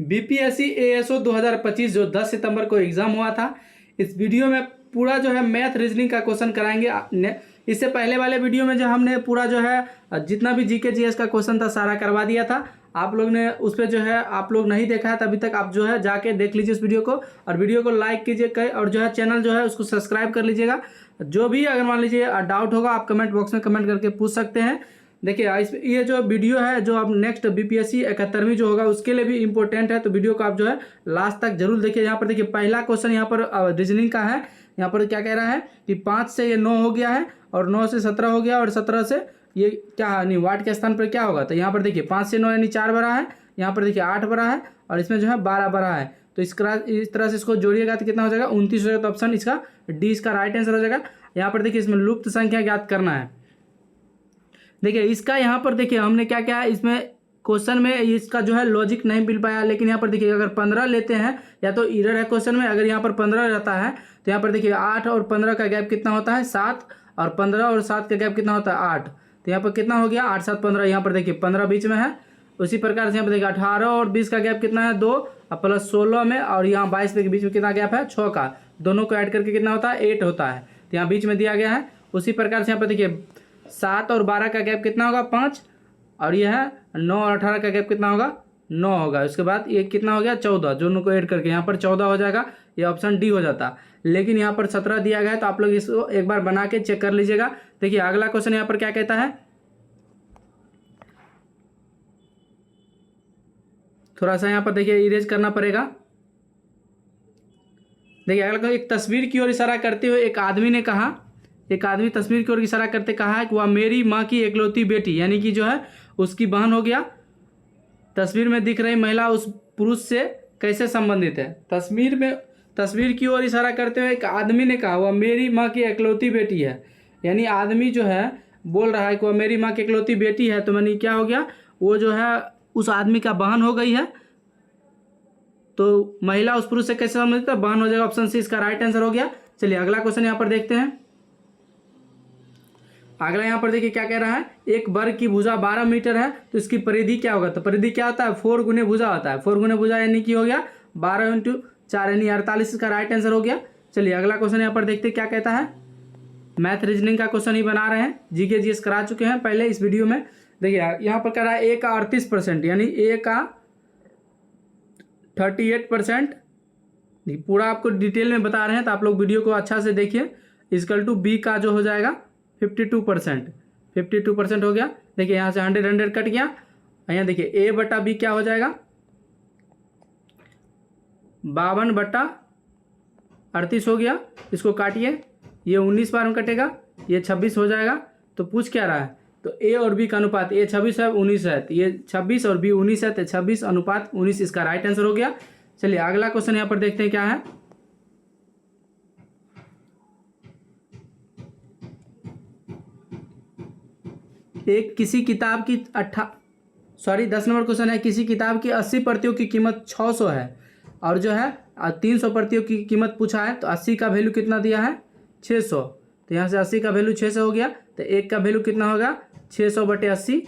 BPSC ASO 2025 जो 10 सितंबर को exam हुआ था, इस वीडियो में पूरा जो है मैथ रीजनिंग का क्वेश्चन कराएंगे। इससे पहले वाले वीडियो में जो हमने पूरा जो है जितना भी जीके जीएस का क्वेश्चन था सारा करवा दिया था। आप लोग ने उस पर जो है आप लोग नहीं देखा है तभी तक आप जो है जाके देख लीजिए उस वीडियो को, और वीडियो को लाइक कीजिए और जो है चैनल जो है उसको सब्सक्राइब कर लीजिएगा। जो भी अगर मान लीजिए डाउट होगा आप कमेंट बॉक्स में कमेंट करके पूछ सकते हैं। देखिए ये जो वीडियो है जो अब नेक्स्ट बीपीएससी 71वीं जो होगा उसके लिए भी इंपॉर्टेंट है, तो वीडियो को आप जो है लास्ट तक जरूर देखिए। यहाँ पर देखिए पहला क्वेश्चन यहाँ पर रीजनिंग का है। यहाँ पर क्या कह रहा है कि 5 से ये 9 हो गया है और 9 से 17 हो गया और 17 से ये क्या नहीं वाट के स्थान पर क्या होगा। तो यहाँ पर देखिए 5 से 9 यानी 4 बड़ा है, यहाँ पर देखिए 8 बड़ा है और इसमें जो है 12 बड़ा है। तो इस तरह से इसको जोड़िएगा तो कितना हो जाएगा 29 हो जाएगा। तो ऑप्शन इसका डी इसका राइट आंसर हो जाएगा। यहाँ पर देखिए इसमें लुप्त संख्या ज्ञात करना है। देखिए इसका यहाँ पर देखिए हमने क्या क्या इसमें क्वेश्चन में इसका जो है लॉजिक नहीं मिल पाया, लेकिन यहाँ पर देखिए अगर 15 लेते हैं या तो एरर है क्वेश्चन में। अगर यहाँ पर 15 रहता है तो यहाँ पर देखिए 8 और 15 का गैप कितना होता है 7, और 15 और 7 का गैप कितना होता है 8। तो यहाँ पर कितना हो गया 8 7 15। यहाँ पर देखिए 15 बीच में है। उसी प्रकार से यहाँ पर देखिए 18 और 20 का गैप कितना है 2 और प्लस 16 में, और यहाँ 22 के बीच में कितना गैप है 6 का। दोनों को ऐड करके कितना होता है 8 होता है। तो यहाँ बीच में दिया गया है। उसी प्रकार से यहाँ पर देखिए 7 और 12 का गैप कितना होगा 5, और यह है 9 और 18 का गैप कितना होगा 9 होगा। उसके बाद ये कितना हो गया 14, दोनों को ऐड करके यहाँ पर 14 हो जाएगा। ये ऑप्शन डी हो जाता। लेकिन यहाँ पर 17 दिया गया है, तो आप लोग इसको एक बार बना के चेक कर लीजिएगा। देखिए अगला क्वेश्चन यहाँ पर क्या कहता है, थोड़ा सा यहाँ पर देखिए इरेज करना पड़ेगा। देखिए अगला एक तस्वीर की ओर इशारा करते हुए एक आदमी ने कहा, एक आदमी तस्वीर की ओर इशारा करते कहा है कि वह मेरी माँ की इकलौती बेटी, यानी कि जो है उसकी बहन हो गया। तस्वीर में दिख रही महिला उस पुरुष से कैसे संबंधित है। तस्वीर की ओर इशारा करते हुए एक आदमी ने कहा वह मेरी माँ की इकलौती बेटी है, यानी आदमी जो है बोल रहा है कि वह मेरी माँ की इकलौती बेटी है। तो यानी क्या हो गया वो जो है उस आदमी का बहन हो गई है। तो महिला उस पुरुष से कैसे संबंधित है, बहन हो जाएगा। ऑप्शन सी इसका राइट आंसर हो गया। चलिए अगला क्वेश्चन यहाँ पर देखते हैं। अगला यहाँ पर देखिए क्या कह रहा है, एक वर्ग की भुजा 12 मीटर है तो इसकी परिधि क्या होगा। तो परिधि क्या होता है 4 गुने भुजा होता है। 4 गुने भुजा यानी कि हो गया 12 × 4 यानी 48, इसका राइट आंसर हो गया। चलिए अगला क्वेश्चन यहाँ पर देखते हैं क्या कहता है। मैथ रीजनिंग का क्वेश्चन ही बना रहे हैं, जीके जीएस करा चुके हैं पहले इस वीडियो में। देखिए यहाँ पर कह रहा है ए का 38%, यानी ए का 38%। पूरा आपको डिटेल में बता रहे हैं तो आप लोग वीडियो को अच्छा से देखिए। इक्वल टू बी का जो हो जाएगा 52%, 52% हो गया। देखिए यहाँ से 100 कट गया। यहाँ देखिए ए बटा बी क्या हो जाएगा 52/38 हो गया। इसको काटिए, ये 19 बार में कटेगा, ये 26 हो जाएगा। तो पूछ क्या रहा है, तो ए और बी का अनुपात, ए 26 है 19 है, तो ये 26 और बी 19 है, तो 26/19 इसका राइट आंसर हो गया। चलिए अगला क्वेश्चन यहाँ पर देखते हैं क्या है। एक किसी किताब की 10 नंबर क्वेश्चन है। किसी किताब की 80 प्रतियों की कीमत 600 है और जो है 300 प्रतियों की कीमत पूछा है। तो 80 का वैल्यू कितना दिया है 600। तो यहाँ से 80 का वैल्यू 600 हो गया। तो एक का वैल्यू कितना होगा 600/80।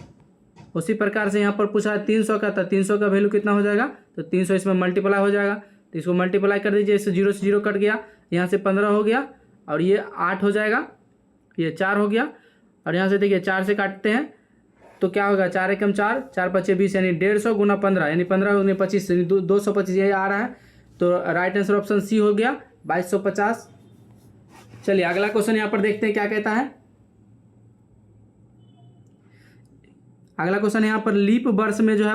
उसी प्रकार से यहाँ पर पूछा है 300 का, तो 300 का वैल्यू कितना हो जाएगा, तो 300 इसमें मल्टीप्लाई हो जाएगा। तो इसको मल्टीप्लाई कर दीजिए, इससे 0 से 0 कट गया, यहाँ से 15 हो गया और ये 8 हो जाएगा, ये 4 हो गया। और यहाँ से देखिए 4 से काटते हैं तो क्या होगा 4 एकम 4, 4 पचे 20 यानी 150 × 15 यानी 15 × 25 यानी 225 ये आ रहा है। तो राइट आंसर ऑप्शन सी हो गया 2250। चलिए अगला क्वेश्चन यहाँ पर देखते हैं क्या कहता है। अगला क्वेश्चन यहाँ पर लीप वर्ष में जो है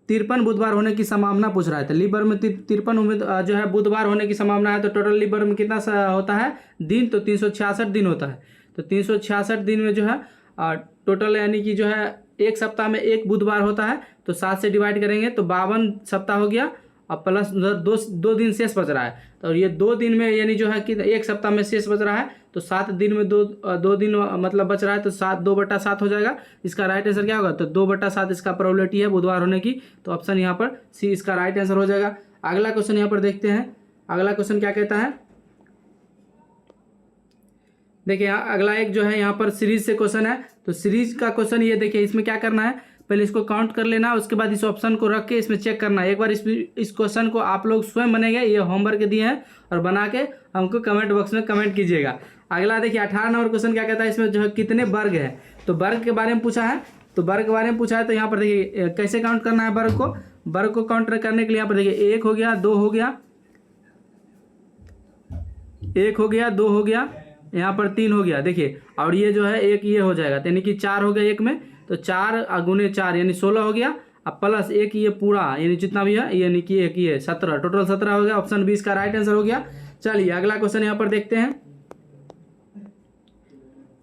53 बुधवार होने की संभावना पूछ रहा है। तो लीप वर्ष में 53 जो है बुधवार होने की संभावना है। तो टोटल लीप वर्ष में कितना होता है दिन, तो 366 दिन होता है। तो 366 दिन में जो है टोटल यानी कि जो है एक सप्ताह में एक बुधवार होता है। तो 7 से डिवाइड करेंगे तो 52 सप्ताह हो गया और प्लस उधर 2 दिन शेष बच रहा है। तो ये 2 दिन में यानी जो है कि एक सप्ताह में शेष बच रहा है। तो 7 दिन में 2 दिन मतलब बच रहा है। तो 2/7 हो जाएगा। इसका राइट आंसर क्या होगा, तो 2/7 इसका प्रोबेबिलिटी है बुधवार होने की। तो ऑप्शन यहाँ पर सी इसका राइट आंसर हो जाएगा। अगला क्वेश्चन यहाँ पर देखते हैं। अगला क्वेश्चन क्या कहता है, देखिए अगला एक जो है यहाँ पर सीरीज से क्वेश्चन है। तो सीरीज का क्वेश्चन ये देखिए, इसमें क्या करना है, पहले इसको काउंट कर लेना, उसके बाद इस ऑप्शन को रख के इसमें चेक करना है। एक बार इस क्वेश्चन को आप लोग स्वयं बनेंगे, ये होमवर्क दिए हैं, और बना के हमको कमेंट बॉक्स में कमेंट कीजिएगा। अगला देखिए 18 नंबर क्वेश्चन क्या कहता है, इसमें जो है कितने वर्ग है, तो वर्ग के बारे में पूछा है। तो वर्ग के बारे में पूछा है तो यहाँ पर देखिए कैसे काउंट करना है वर्ग को। वर्ग को काउंट करने के लिए यहाँ पर देखिए 1 हो गया, 2 हो गया, 1 हो गया, 2 हो गया, यहाँ पर 3 हो गया, देखिए। और ये जो है एक ये हो जाएगा, यानी कि 4 हो गया एक में, तो 4 गुने 4 यानी 16 हो गया। अब प्लस एक ये पूरा यानी जितना भी है, यानी कि एक ये 17, टोटल 17 हो गया। ऑप्शन 20 का राइट आंसर हो गया। चलिए अगला क्वेश्चन यहाँ पर देखते हैं।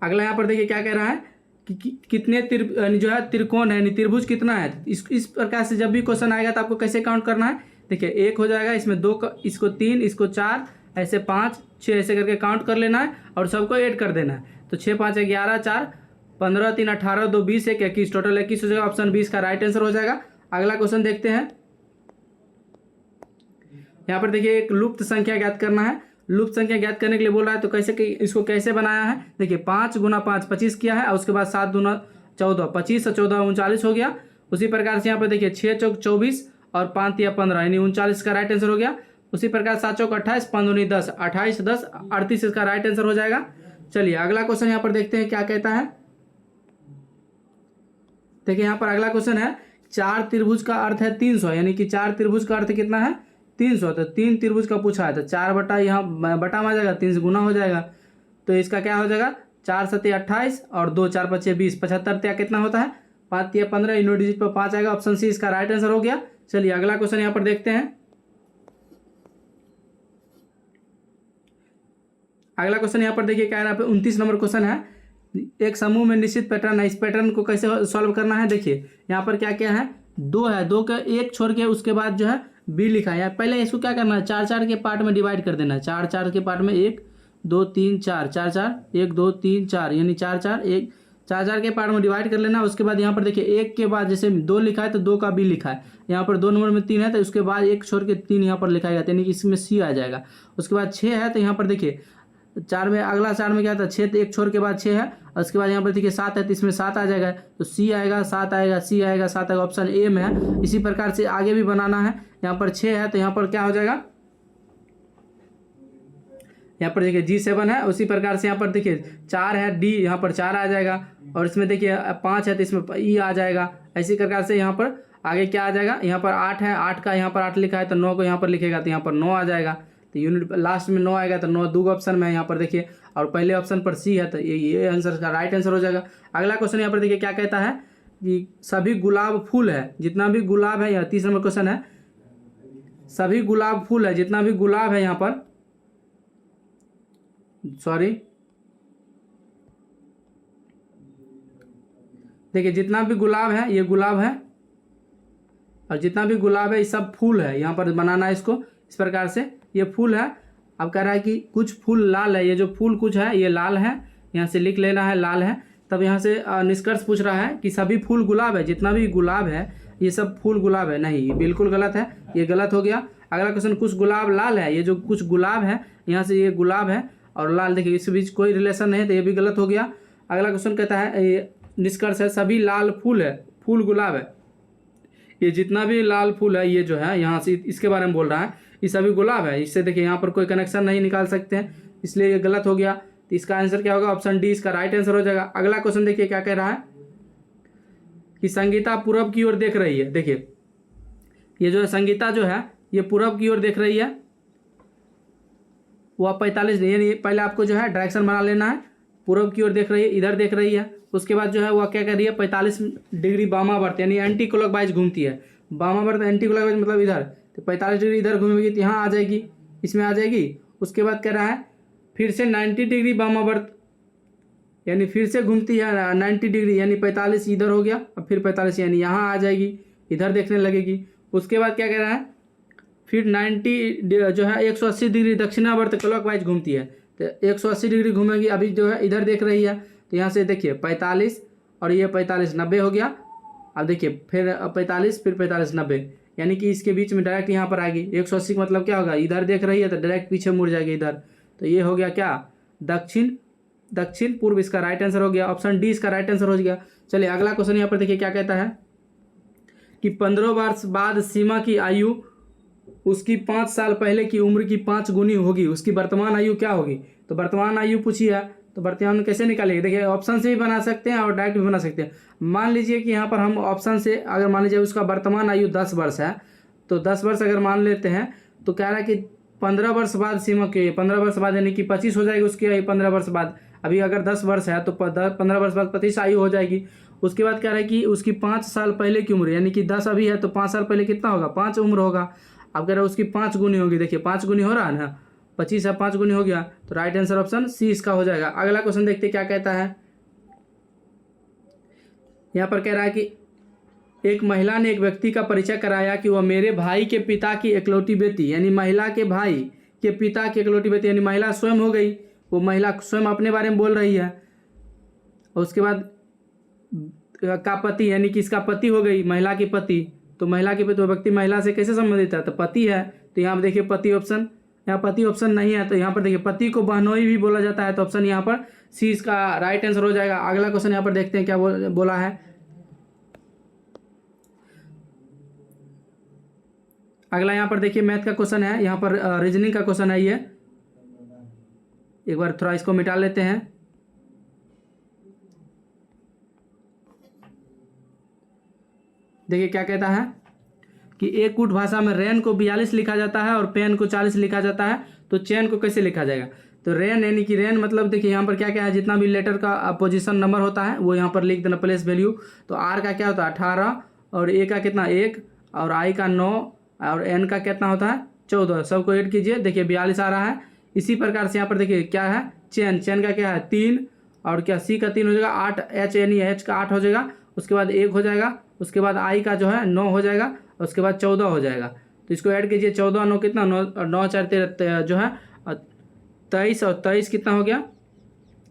अगला यहाँ पर देखिए क्या कह रहा है कि कितने जो है त्रिकोण है, यानी त्रिभुज कितना है। इस प्रकार से जब भी क्वेश्चन आएगा तो आपको कैसे काउंट करना है। देखिए 1 हो जाएगा, इसमें 2, इसको 3, इसको 4, ऐसे 5, 6 ऐसे करके काउंट कर लेना है और सबको ऐड कर देना है। तो 6 5 11, 4 15, 3 18, 2 20, 1 21, टोटल 21 हो जाएगा। ऑप्शन 20 का राइट आंसर हो जाएगा। अगला क्वेश्चन देखते हैं। यहाँ पर देखिए एक लुप्त संख्या ज्ञात करना है। लुप्त संख्या ज्ञात करने के लिए बोल रहा है, तो कैसे इसको कैसे बनाया है। देखिए 5 गुना 5 25 किया है, और उसके बाद 7 दूना 14, 25 और 14 39 हो गया। उसी प्रकार से यहाँ पर देखिए 6 चौक 24 और 5 तिया 15 यानी 39 का राइट आंसर हो गया। उसी प्रकार 7 चौक 28, 5 दूनी 10, 28 10 38 इसका राइट आंसर हो जाएगा। चलिए अगला क्वेश्चन यहाँ पर देखते हैं क्या कहता है। देखिए यहाँ पर अगला क्वेश्चन है, 4 त्रिभुज का अर्थ है 300, यानी कि 4 त्रिभुज का अर्थ कितना है 300। तो 3 त्रिभुज का पूछा है, तो 4 बटा यहाँ बटा में आ जाएगा, 3 से गुना हो जाएगा। तो इसका क्या हो जाएगा 4 7 28 और 2 4 5 20, 75 त्या कितना होता है 5 तिया 15, यूनिट डिजिट पर 5 आएगा। ऑप्शन सी इसका राइट आंसर हो गया। चलिए अगला क्वेश्चन यहाँ पर देखते हैं। अगला क्वेश्चन यहाँ पर देखिए क्या है, 29 नंबर क्वेश्चन है। एक समूह में निश्चित पैटर्न है, इस पैटर्न को कैसे सॉल्व करना है। देखिए यहाँ पर क्या क्या है, 2 है, 2 का एक छोड़ के उसके बाद जो है बी लिखा है। पहले इसको क्या करना है, 4 4 के पार्ट में डिवाइड कर देना है। 4 4 के पार्ट में 1 2 3 4, 4 4 1 2 3 4 यानी 4 4 1, 4 4 के पार्ट में डिवाइड कर लेना। उसके बाद यहाँ पर देखिए 1 के बाद जैसे 2 लिखा है तो 2 का बी लिखा है। यहाँ पर 2 नंबर में 3 है तो उसके बाद 1 छोड़ के 3 यहाँ पर लिखाएगा, यानी कि इसमें सी आ जाएगा। उसके बाद 6 है, तो यहाँ पर देखिए 4 में अगला 4 में क्या था 6, तो 1 छोड़ के बाद 6 है। और उसके बाद यहाँ पर देखिए 7 है, तो इसमें 7 आ जाएगा, तो सी आएगा, 7 आएगा, सी आएगा, 7 आएगा। ऑप्शन ए में है। इसी प्रकार से आगे भी बनाना है। यहाँ पर 6 है, तो यहाँ पर क्या हो जाएगा, यहाँ पर देखिए G7 है। उसी प्रकार से यहाँ पर देखिए 4 है, डी यहाँ पर 4 आ जाएगा। और इसमें देखिए 5 है, तो इसमें ई आ जाएगा। इसी प्रकार से यहाँ पर आगे क्या आ जाएगा, यहाँ पर 8 है, 8 का यहाँ पर 8 लिखा है, तो 9 को यहाँ पर लिखेगा, तो यहाँ पर 9 आ जाएगा। तो यूनिट लास्ट में 9 आएगा, तो 9 2 ऑप्शन में है यहाँ पर देखिए, और पहले ऑप्शन पर सी है, तो ये आंसर का राइट आंसर हो जाएगा। अगला क्वेश्चन यहाँ पर देखिए क्या कहता है कि सभी गुलाब फूल है, जितना भी गुलाब है, यह 30 नंबर क्वेश्चन है। सभी गुलाब फूल है, जितना भी गुलाब है यहाँ पर, सॉरी देखिए जितना भी गुलाब है ये गुलाब है, और जितना भी गुलाब है ये सब फूल है। यहाँ पर बनाना है इसको इस प्रकार से, ये फूल है। अब कह रहा है कि कुछ फूल लाल है, ये जो फूल कुछ है ये लाल है, यहाँ से लिख लेना है लाल है। तब यहाँ से निष्कर्ष पूछ रहा है कि सभी फूल गुलाब है, जितना भी गुलाब है ये सब फूल गुलाब है। नहीं, ये बिल्कुल गलत है, ये गलत हो गया। अगला क्वेश्चन, कुछ गुलाब लाल है, ये जो कुछ गुलाब है यहाँ से ये गुलाब है और लाल, देखिए इस बीच कोई रिलेशन नहीं है, तो ये भी गलत हो गया। अगला क्वेश्चन कहता है, ये निष्कर्ष है सभी लाल फूल है, फूल गुलाब है, ये जितना भी लाल फूल है ये जो है यहाँ से इसके बारे में बोल रहा है, ये सभी गुलाब है। इससे देखिए यहाँ पर कोई कनेक्शन नहीं निकाल सकते हैं, इसलिए ये गलत हो गया। तो इसका आंसर क्या होगा, ऑप्शन डी इसका राइट आंसर हो जाएगा। अगला क्वेश्चन देखिए क्या कह रहा है कि संगीता पूरब की ओर देख रही है। देखिए ये जो है संगीता जो है ये पूरब की ओर देख रही है, वो 45 यानी पहले आपको जो है डायरेक्शन बना लेना है। पूरब की ओर देख रही है, इधर देख रही है। उसके बाद जो है वह क्या कर रही है, 45 डिग्री वामावर्त यानी एंटी क्लॉकवाइज घूमती है। वामावर्त एंटी क्लॉकवाइज मतलब इधर, तो 45 डिग्री इधर घूमेगी तो यहाँ आ जाएगी, इसमें आ जाएगी। उसके बाद कह रहा है फिर से 90 डिग्री वामावर्त यानी फिर से घूमती है 90 डिग्री यानी 45 इधर हो गया, अब फिर 45 यानी यहाँ आ जाएगी, इधर देखने लगेगी। उसके बाद क्या कह रहा है, फिर 90 जो है 180 डिग्री दक्षिणावर्त क्लॉकवाइज घूमती है, तो 180 डिग्री घूमेगी। अभी जो है इधर देख रही है, तो यहाँ से देखिए 45 और ये 45 90 हो गया। अब देखिए फिर 45 फिर 45 90 यानी कि इसके बीच में डायरेक्ट यहाँ पर आएगी। 180 का मतलब क्या होगा, इधर देख रही है तो डायरेक्ट पीछे मुड़ जाएगी इधर, तो ये हो गया क्या, दक्षिण पूर्व इसका राइट आंसर हो गया। ऑप्शन डी इसका राइट आंसर हो गया। चलिए अगला क्वेश्चन यहाँ पर देखिए क्या कहता है, कि 15 वर्ष बाद सीमा की आयु उसकी 5 साल पहले की उम्र की 5 गुनी होगी, उसकी वर्तमान आयु क्या होगी। तो वर्तमान आयु पूछी है, तो वर्तमान कैसे निकालेंगे। देखिए ऑप्शन से भी बना सकते हैं और डायरेक्ट भी बना सकते हैं। मान लीजिए कि यहाँ पर हम ऑप्शन से अगर मान लीजिए उसका वर्तमान आयु 10 वर्ष है, तो 10 वर्ष अगर मान लेते हैं तो कह रहा है कि 15 वर्ष बाद सीमा के 15 वर्ष बाद यानी कि 25 हो जाएगी उसकी आयु 15 वर्ष बाद। अभी अगर 10 वर्ष है तो 15 वर्ष बाद 25 आयु हो जाएगी। उसके बाद कह रहा है कि उसकी 5 साल पहले की उम्र, यानी कि 10 अभी है तो 5 साल पहले कितना होगा, 5 उम्र होगा। अब कह रहा है उसकी 5 गुनी होगी। देखिए 5 गुनी हो रहा है ना, 25 है 5 गुनी हो गया, तो राइट आंसर ऑप्शन सी इसका हो जाएगा। अगला क्वेश्चन देखते क्या कहता है। यहाँ पर कह रहा है कि एक महिला ने एक व्यक्ति का परिचय कराया कि वह मेरे भाई के पिता की इकलौती बेटी, यानी महिला के भाई के पिता की इकलौती बेटी, यानी महिला स्वयं हो गई, वो महिला स्वयं अपने बारे में बोल रही है। और उसके बाद का पति, यानी कि इसका पति हो गई, महिला की पति, तो महिला के पति, वो व्यक्ति महिला से कैसे संबंधित है, तो पति है। तो यहाँ पर देखिए पति ऑप्शन, यहाँ पति ऑप्शन नहीं है, तो यहाँ पर देखिए पति को बहनोई भी बोला जाता है, तो ऑप्शन यहाँ पर सी इसका राइट आंसर हो जाएगा। अगला क्वेश्चन यहाँ पर देखते हैं क्या बोला है। अगला यहाँ पर देखिए मैथ का क्वेश्चन है, यहाँ पर रीजनिंग का क्वेश्चन है। ये एक बार थोड़ा इसको मिटा लेते हैं। देखिए क्या कहता है कि एक कूट भाषा में रेन को 42 लिखा जाता है और पेन को 40 लिखा जाता है, तो चैन को कैसे लिखा जाएगा। तो रेन यानी कि रेन मतलब देखिए यहाँ पर क्या क्या है, जितना भी लेटर का पोजीशन नंबर होता है वो यहाँ पर लिख देना, प्लेस वैल्यू। तो आर का क्या होता है 18, और ए का कितना 1, और आई का 9, और एन का कितना होता है 14। सबको ऐड कीजिए, देखिए 42 आ रहा है। इसी प्रकार से यहाँ पर देखिए क्या है चैन, चैन का क्या है 3, और क्या सी का 3 हो जाएगा, 8 एच यानी एच का 8 हो जाएगा, उसके बाद 1 हो जाएगा, उसके बाद आई का जो है 9 हो जाएगा, उसके बाद 14 हो जाएगा। तो इसको ऐड कीजिए, 14 9 कितना 9 4 13 जो है 23, और 23 कितना हो गया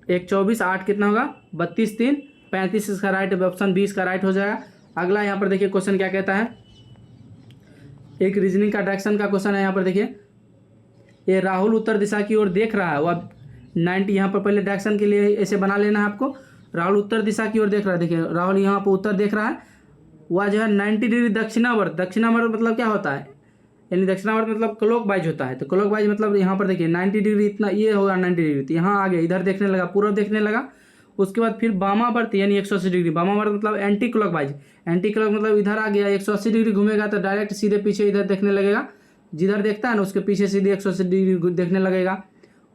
1 24, 8 कितना होगा 32 3 35, इसका राइट ऑप्शन 20 का राइट हो जाएगा। अगला यहाँ पर देखिए क्वेश्चन क्या कहता है, एक रीजनिंग का डायरेक्शन का क्वेश्चन है। यहाँ पर देखिए ये राहुल उत्तर दिशा की ओर देख रहा है, वो अब 90 यहाँ पर पहले डायरेक्शन के लिए ऐसे बना लेना है आपको। राहुल उत्तर दिशा की ओर देख रहा है, देखिए राहुल यहाँ पर उत्तर देख रहा है, वह जो है 90 डिग्री दक्षिणावर्त, दक्षिणावर्त मतलब क्या होता है, यानी दक्षिणावर्त मतलब क्लॉकवाइज होता है। तो क्लॉकवाइज मतलब यहाँ पर देखिए 90 डिग्री इतना ये होगा 90 डिग्री, तो यहाँ आगे इधर देखने लगा, पूर्व देखने लगा। उसके बाद फिर वामावर्त यानी 180 डिग्री, वामावर्त मतलब एंटी क्लॉकवाइज, एंटी क्लॉक मतलब इधर आ गया 180 डिग्री घूमेगा तो डायरेक्ट सीधे पीछे इधर देखने लगेगा, जिधर देखता है ना उसके पीछे सीधे 180 डिग्री देखने लगेगा।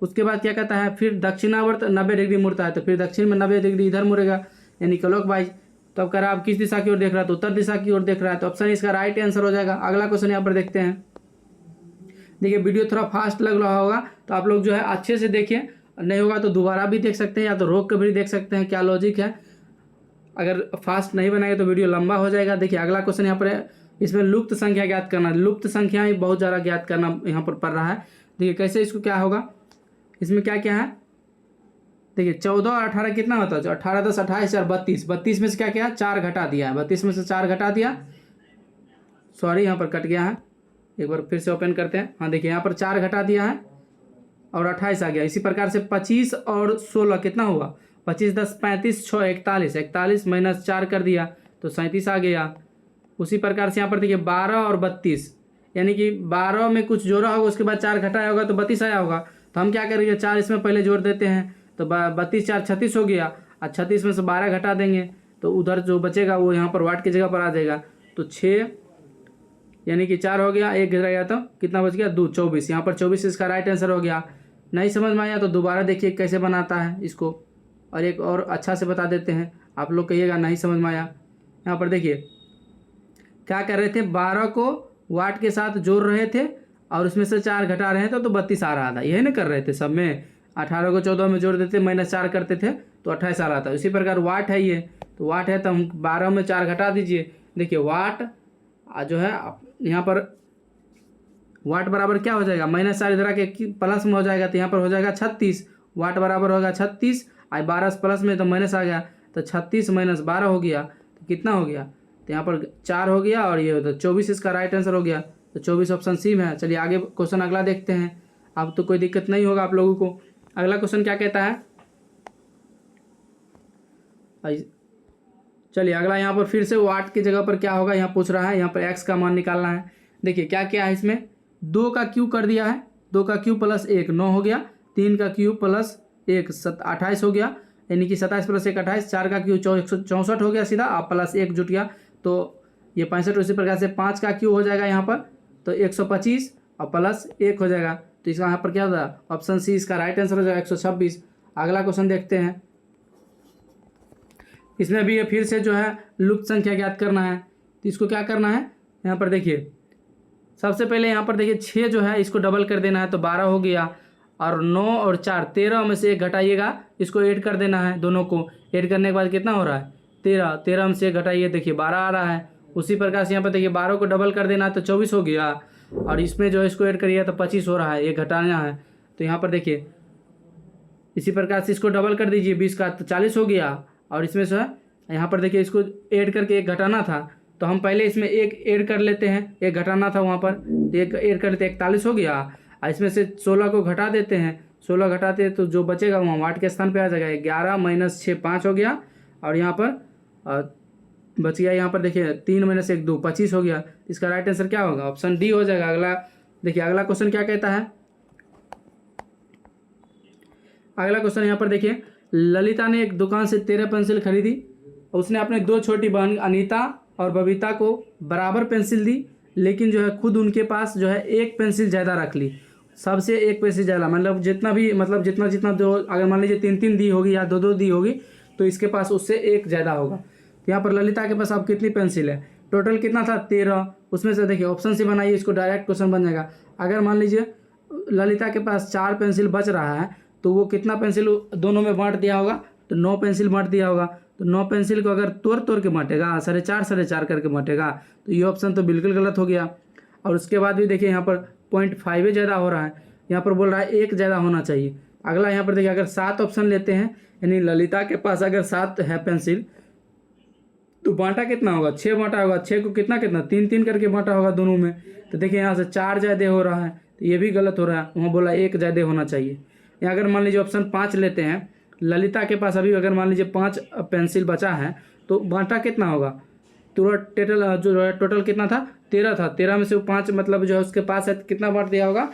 उसके बाद क्या कहता है फिर दक्षिणावर्त 90 डिग्री मुड़ता है, तो फिर दक्षिण में 90 डिग्री इधर मुड़ेगा यानी क्लॉकवाइज। तो अब कह रहा है आप किस दिशा की ओर देख रहा है, तो उत्तर दिशा की ओर देख रहा है, तो ऑप्शन इसका राइट आंसर हो जाएगा। अगला क्वेश्चन यहाँ पर देखते हैं। देखिए वीडियो थोड़ा फास्ट लग रहा होगा तो आप लोग जो है अच्छे से देखिए, नहीं होगा तो दोबारा भी देख सकते हैं या तो रोक कर भी देख सकते हैं क्या लॉजिक है। अगर फास्ट नहीं बनाएंगे तो वीडियो लंबा हो जाएगा। देखिए अगला क्वेश्चन यहाँ पर है, इसमें लुप्त संख्या ज्ञात करना, लुप्त संख्या ही बहुत ज़्यादा ज्ञात करना यहाँ पर पड़ रहा है। देखिए कैसे इसको क्या होगा, इसमें क्या क्या है, देखिए 14 और 18 कितना होता है, 18 10 28 और 32, 32 में से क्या क्या 4 घटा दिया है, 32 में से 4 घटा दिया, सॉरी यहाँ पर कट गया है, एक बार फिर से ओपन करते हैं। हाँ देखिए यहाँ पर 4 घटा दिया है और 28 आ गया। इसी प्रकार से 25 और 16 कितना हुआ, 25 10 35 6 41, 41 माइनस 4 कर दिया तो 37 आ गया। उसी प्रकार से यहाँ पर देखिए 12 और 32, यानी कि 12 में कुछ जोड़ा होगा उसके बाद 4 घटाया होगा तो 32 आया होगा। तो हम क्या करेंगे 4 इसमें पहले जोड़ देते हैं, तो 32 4 36 हो गया, और 36 में से 12 घटा देंगे तो उधर जो बचेगा वो यहाँ पर वाट की जगह पर आ जाएगा। तो 6 यानी कि 4 हो गया, 1 गिर गया तो कितना बच गया 2 24, यहाँ पर 24 इसका राइट आंसर हो गया। नहीं समझ में आया तो दोबारा देखिए कैसे बनाता है इसको, और एक और अच्छा से बता देते हैं, आप लोग कहिएगा नहीं समझ में आया। यहाँ पर देखिए क्या कर रहे थे, 12 को वाट के साथ जोड़ रहे थे और उसमें से 4 घटा रहे थे तो 32 आ रहा था, यही ना कर रहे थे सब में। 18 को 14 में जोड़ देते माइनस 4 करते थे तो 28 आ रहा था। इसी प्रकार वाट है ये, तो वाट है तो हम 12 में 4 घटा दीजिए। देखिए वाट जो है यहाँ पर वाट बराबर क्या हो जाएगा, माइनस 4 इधर आके प्लस में हो जाएगा तो यहाँ पर हो जाएगा 36, वाट बराबर होगा 36, आई 12 प्लस में तो माइनस आ गया तो 36 माइनस 12 हो गया तो कितना हो गया, तो यहाँ पर 4 हो गया और ये तो 24 इसका राइट आंसर हो गया। तो 24 ऑप्शन सी में है। चलिए आगे क्वेश्चन अगला देखते हैं, अब तो कोई दिक्कत नहीं होगा आप लोगों को। अगला क्वेश्चन क्या कहता है, चलिए अगला यहाँ पर फिर से वाट की जगह पर क्या होगा, यहाँ पूछ रहा है, यहाँ पर एक्स का मान निकालना है। देखिए क्या क्या है इसमें, 2 का क्यूब कर दिया है, 2 का क्यूब प्लस 1 9 हो गया, 3 का क्यूब प्लस 1 28 हो गया, यानी कि 27 प्लस 1 28, 4 का क्यूब 64 हो गया सीधा, आप प्लस 1 जुट गया तो ये 65। उसी प्रकार से 5 का क्यूब हो जाएगा यहाँ पर तो 125 और प्लस 1 हो जाएगा, तो इसका यहाँ पर क्या होगा, ऑप्शन सी इसका राइट आंसर हो जाएगा 126। अगला क्वेश्चन देखते हैं, इसमें भी फिर से जो है लुप्त संख्या ज्ञात करना है। तो इसको क्या करना है, यहाँ पर देखिए सबसे पहले यहाँ पर देखिए 6 जो है इसको डबल कर देना है तो 12 हो गया, और 9 और 4 13 में से 1 घटाइएगा, इसको ऐड कर देना है, दोनों को ऐड करने के बाद कितना हो रहा है 13, 13 में से 1 घटाइए, देखिए 12 आ रहा है। उसी प्रकार से यहाँ पर देखिए 12 को डबल कर देना है तो 24 हो गया, और इसमें जो है इसको ऐड करिए तो 25 हो रहा है, ये घटाना है। तो यहाँ पर देखिए इसी प्रकार से इसको डबल कर दीजिए 20 का तो 40 हो गया, और इसमें जो है यहाँ पर देखिए इसको ऐड करके 1 घटाना था, तो हम पहले इसमें 1 ऐड कर लेते हैं, 1 घटाना था वहाँ पर, 1 ऐड कर लेते 41 हो गया, और इसमें से 16 को घटा देते हैं, 16 घटाते हैं तो जो बचेगा वहाँ वाट के स्थान पे आ जाएगा, 11 माइनस 6 5 हो गया, और यहाँ पर बच गया यहाँ पर देखिए 3 माइनस 1 2 25 हो गया। इसका राइट आंसर क्या होगा, ऑप्शन डी हो जाएगा। अगला देखिए अगला क्वेश्चन क्या कहता है, अगला क्वेश्चन यहाँ पर देखिए, ललिता ने एक दुकान से 13 पेंसिल खरीदी, उसने अपने 2 छोटी बहन अनीता और बबीता को बराबर पेंसिल दी, लेकिन जो है खुद उनके पास जो है 1 पेंसिल ज़्यादा रख ली, सबसे 1 पेंसिल ज़्यादा, मतलब जितना भी मतलब जितना जितना जो अगर मान लीजिए 3 दी होगी या 2 दी होगी तो इसके पास उससे 1 ज़्यादा होगा। तो यहाँ पर ललिता के पास अब कितनी पेंसिल है, टोटल कितना था 13, उसमें से देखिए ऑप्शन से बनाइए, इसको डायरेक्ट क्वेश्चन बन जाएगा। अगर मान लीजिए ललिता के पास 4 पेंसिल बच रहा है तो वो कितना पेंसिल दोनों में बांट दिया होगा, तो 9 पेंसिल बांट दिया होगा। तो 9 पेंसिल को अगर तोड़ के बांटेगा, 4.5 करके बांटेगा, तो ये ऑप्शन तो बिल्कुल गलत हो गया। और उसके बाद भी देखिए यहाँ पर 0.5 ज़्यादा हो रहा है, यहाँ पर बोल रहा है 1 ज़्यादा होना चाहिए। अगला यहाँ पर देखिए अगर 7 ऑप्शन लेते हैं, यानी ललिता के पास अगर 7 है पेंसिल तो बांटा कितना होगा, 6 बांटा होगा, 6 को कितना 3 करके बांटा होगा दोनों में। तो देखिए यहाँ से 4 ज़्यादा हो रहा है, तो ये भी गलत हो रहा है, वहाँ बोला 1 ज़्यादा होना चाहिए। यहाँ अगर मान लीजिए ऑप्शन 5 लेते हैं, ललिता के पास अभी अगर मान लीजिए 5 पेंसिल बचा है तो बांटा कितना होगा, तो टोटल जो है टोटल कितना था 13 था, 13 में से 5 मतलब जो है उसके पास है कितना बांट दिया होगा,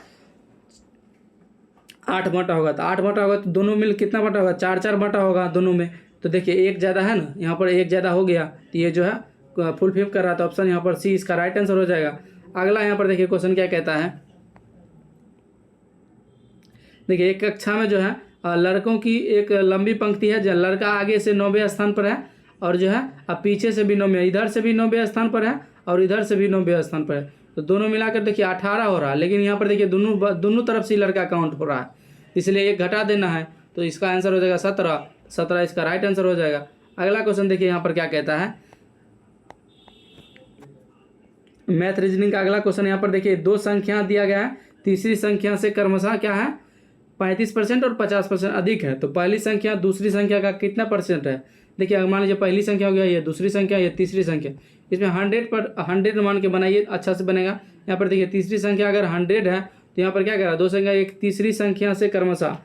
8 बांटा होगा। तो 8 बांटा होगा तो दोनों मिल कितना बांटा होगा, 4 बांटा होगा दोनों में। तो देखिए 1 ज़्यादा है ना, यहाँ पर 1 ज़्यादा हो गया, तो ये जो है फुल फिल कर रहा था, ऑप्शन यहाँ पर सी इसका राइट आंसर हो जाएगा। अगला यहाँ पर देखिए क्वेश्चन क्या कहता है, देखिए एक कक्षा में जो है लड़कों की एक लंबी पंक्ति है, जो लड़का आगे से 9वें स्थान पर है और जो है अब पीछे से भी 9वें, इधर से भी 9वें स्थान पर है और इधर से भी 9वें स्थान पर है, तो दोनों मिलाकर देखिए 18 हो रहा है। लेकिन यहाँ पर देखिए दोनों तरफ से लड़का काउंट हो रहा है, इसलिए 1 घटा देना है, तो इसका आंसर हो जाएगा 17 इसका राइट आंसर हो जाएगा। अगला क्वेश्चन देखिए यहाँ पर क्या कहता है, मैथ रीजनिंग का अगला क्वेश्चन यहाँ पर देखिए 2 संख्या दिया गया है, तीसरी संख्या से क्रमशः क्या है 35% और 50% अधिक है, तो पहली संख्या दूसरी संख्या का कितना परसेंट है। देखिए मान लीजिए पहली संख्या हो गया, ये दूसरी संख्या, ये तीसरी संख्या, इसमें 100 मान के बनाइए, अच्छा से बनेगा। यहाँ पर देखिए तीसरी संख्या अगर 100 है तो यहाँ पर क्या करा, 2 संख्या एक तीसरी संख्या से क्रमशः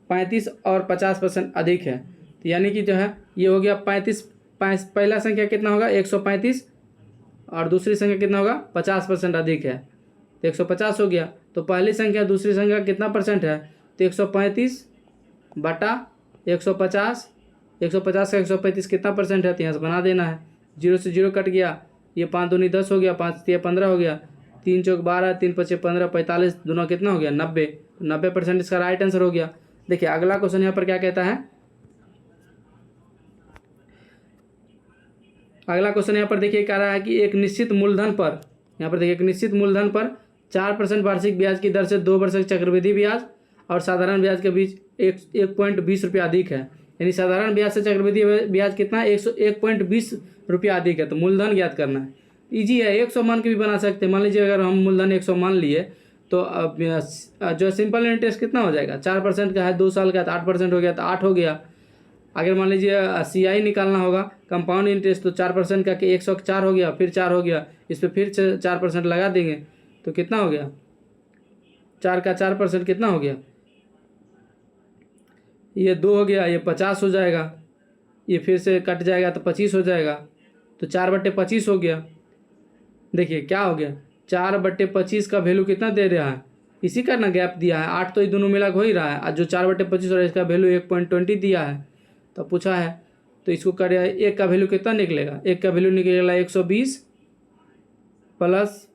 35 और 50% अधिक है, तो यानी कि जो है ये हो गया 35, पहला संख्या कितना होगा 135 और दूसरी संख्या कितना होगा 50% अधिक है, तो 150 हो गया। तो पहली संख्या दूसरी संख्या कितना परसेंट है, तो 135 बटा 150, 150 का 135 कितना परसेंट है, तो यहाँ से बना देना है, 0 से 0 कट गया, ये 5 दूनी 10 हो गया, 5 तिया 15 हो गया, 3 चौक 12, 3 पचे 15, 45 दोनों कितना हो गया 90, 90% इसका राइट आंसर हो गया। देखिए अगला क्वेश्चन यहाँ पर क्या कहता है, अगला क्वेश्चन यहाँ पर देखिए कह रहा है कि एक निश्चित मूलधन पर, यहाँ पर देखिए एक निश्चित मूलधन पर 4% वार्षिक ब्याज की दर से 2 वर्ष चक्रवृद्धि ब्याज और साधारण ब्याज के बीच 1.20 रुपया अधिक है, यानी साधारण ब्याज से चक्रवृद्धि ब्याज कितना 1.20 रुपया अधिक है, तो मूलधन ज्ञात करना है। ईजी है, 100 मान के भी बना सकते हैं। मान लीजिए अगर हम मूलधन 100 मान लिए तो अब जो सिंपल इंटरेस्ट कितना हो जाएगा, 4% का है, 2 साल का, तो 8% हो गया, तो 8 हो गया। अगर मान लीजिए CI निकालना होगा कंपाउंड इंटरेस्ट, तो 4% का 104 हो गया, फिर 4 हो गया, इस पर फिर 4% लगा देंगे तो कितना हो गया, 4 का 4% कितना हो गया, ये 2 हो गया, ये 50 हो जाएगा, ये फिर से कट जाएगा तो 25 हो जाएगा, तो 4/25 हो गया। देखिए क्या हो गया, 4/25 का वैल्यू कितना दे रहा है, इसी का ना गैप दिया है, 8 तो ये दोनों मिला हो ही रहा है, और जो 4/25 और इसका वैल्यू 1.20 दिया है तो पूछा है, तो इसको कर एक का वैल्यू कितना निकलेगा, एक का वैल्यू निकलेगा 120 प्लस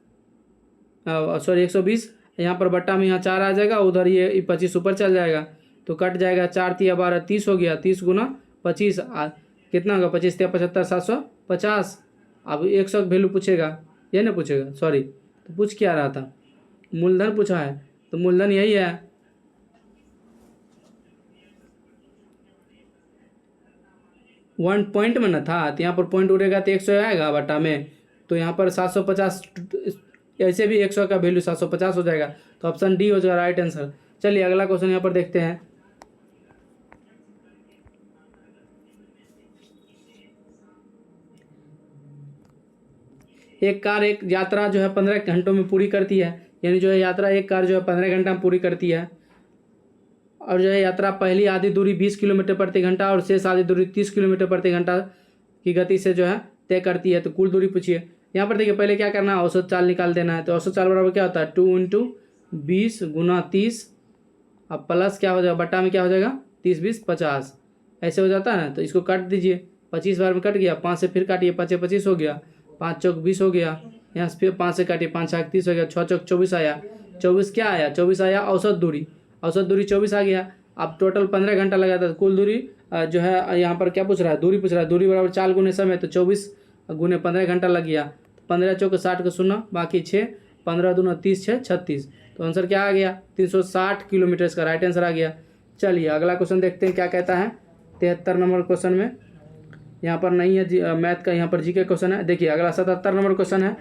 120, यहाँ पर बट्टा में यहाँ 4 आ जाएगा, उधर ये 25 ऊपर चल जाएगा, तो कट जाएगा, 4×3 = 30 हो गया, 30 × 25 कितना होगा, 25×3 = 75, 750। अब 100 का वैल्यू पूछेगा, ये ना पूछेगा, सॉरी, तो पूछ क्या रहा था, मूलधन पूछा है, तो मूलधन यही है, वन पॉइंट में ना था, तो यहाँ पर पॉइंट उड़ेगा तो 100 आएगा बटा में, तो यहाँ पर 750, ऐसे भी 100 का वैल्यू 750 हो जाएगा, तो ऑप्शन डी हो जाएगा राइट आंसर। चलिए अगला क्वेश्चन यहाँ पर देखते हैं। एक कार एक यात्रा जो है 15 घंटों में पूरी करती है, यानी जो है यात्रा एक कार जो है 15 घंटा में पूरी करती है, और जो है यात्रा पहली आधी दूरी 20 किलोमीटर प्रति घंटा और शेष आधी दूरी 30 किलोमीटर प्रति घंटा की गति से जो है तय करती है, तो कुल दूरी पूछिए। यहाँ पर देखिए पहले क्या करना है, औसत चाल निकाल देना है, तो औसत चाल बराबर क्या होता है, 2 × 20 × 30, अब प्लस क्या हो जाएगा, बट्टा में क्या हो जाएगा, 30 20 50, ऐसे हो जाता है ना, तो इसको काट दीजिए, 25 बार में कट गया, 5 से फिर काटिए, 5 × 25 हो गया, 5 × 4 = 20 हो गया, यहाँ से फिर 5 से काटिए, 5 × 6 = 30 हो गया, 6 × 4 = 24 आया, 24 क्या आया, 24 आया औसत दूरी 24 आ गया। अब टोटल 15 घंटा लगा था, कुल दूरी जो है यहाँ पर क्या पूछ रहा है, दूरी पूछ रहा है, दूरी बराबर 4 × समय, तो 24 × 15 घंटा लग गया, 15 × 4 = 60 का 0 बाकी 6, 15 × 2 = 30, 6 = 36, तो आंसर क्या आ गया, 360 किलोमीटर इसका राइट आंसर आ गया। चलिए अगला क्वेश्चन देखते हैं क्या कहता है। 73 नंबर क्वेश्चन में, यहाँ पर नहीं है मैथ का, यहाँ पर जी के क्वेश्चन है। देखिए अगला 77 नंबर क्वेश्चन है,